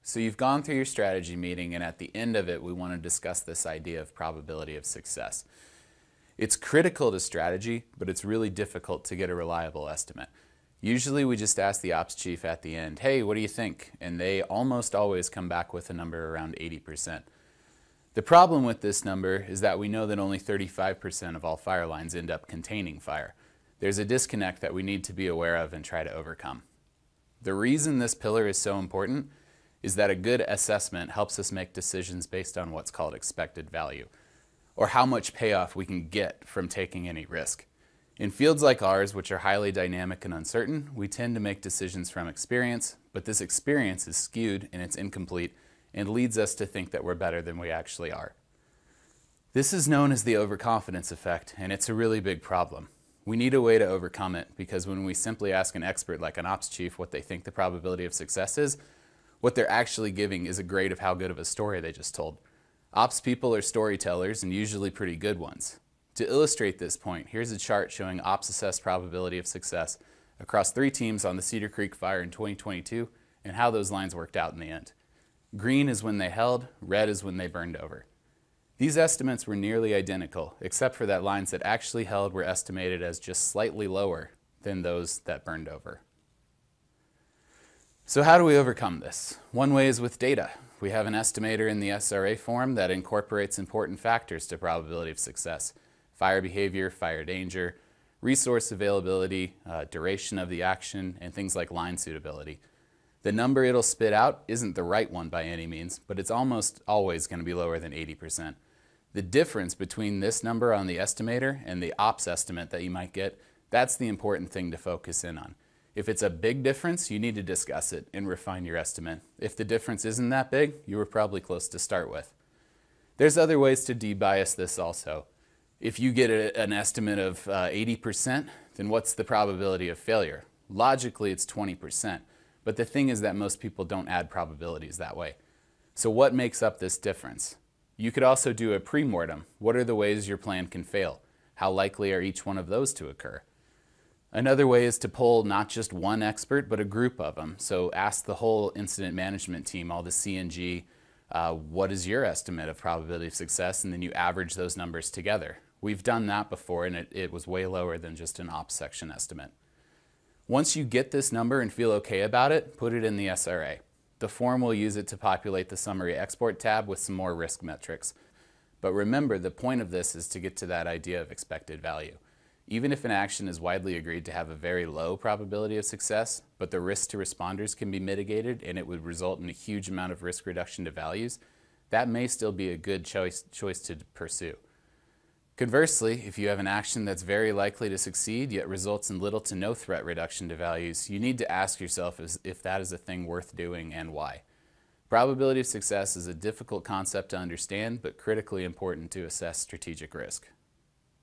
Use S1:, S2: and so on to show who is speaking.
S1: So you've gone through your strategy meeting, and at the end of it, we want to discuss this idea of probability of success. It's critical to strategy, but it's really difficult to get a reliable estimate. Usually we just ask the ops chief at the end, hey, what do you think? And they almost always come back with a number around 80%. The problem with this number is that we know that only 35% of all fire lines end up containing fire. There's a disconnect that we need to be aware of and try to overcome. The reason this pillar is so important is that a good assessment helps us make decisions based on what's called expected value, or how much payoff we can get from taking any risk. In fields like ours, which are highly dynamic and uncertain, we tend to make decisions from experience, but this experience is skewed and it's incomplete and leads us to think that we're better than we actually are. This is known as the overconfidence effect, and it's a really big problem. We need a way to overcome it, because when we simply ask an expert like an ops chief what they think the probability of success is, what they're actually giving is a grade of how good of a story they just told. Ops people are storytellers, and usually pretty good ones. To illustrate this point, here's a chart showing ops assessed probability of success across 3 teams on the Cedar Creek fire in 2022 and how those lines worked out in the end. Green is when they held, red is when they burned over. These estimates were nearly identical, except for that lines that actually held were estimated as just slightly lower than those that burned over. So how do we overcome this? One way is with data. We have an estimator in the SRA form that incorporates important factors to probability of success: fire behavior, fire danger, resource availability, duration of the action, and things like line suitability. The number it'll spit out isn't the right one by any means, but it's almost always going to be lower than 80%. The difference between this number on the estimator and the ops estimate that you might get, that's the important thing to focus in on. If it's a big difference, you need to discuss it and refine your estimate. If the difference isn't that big, you were probably close to start with. There's other ways to debias this also. If you get an estimate of 80%, then what's the probability of failure? Logically, it's 20%. But the thing is that most people don't add probabilities that way. So what makes up this difference? You could also do a pre-mortem. What are the ways your plan can fail? How likely are each one of those to occur? Another way is to poll not just one expert, but a group of them. So ask the whole incident management team, all the CNG, what is your estimate of probability of success? And then you average those numbers together. We've done that before, and it was way lower than just an ops section estimate. Once you get this number and feel okay about it, put it in the SRA. The form will use it to populate the summary export tab with some more risk metrics. But remember, the point of this is to get to that idea of expected value. Even if an action is widely agreed to have a very low probability of success, but the risk to responders can be mitigated and it would result in a huge amount of risk reduction to values, that may still be a good choice to pursue. Conversely, if you have an action that's very likely to succeed yet results in little to no threat reduction to values, you need to ask yourself if that is a thing worth doing and why. Probability of success is a difficult concept to understand, but critically important to assess strategic risk.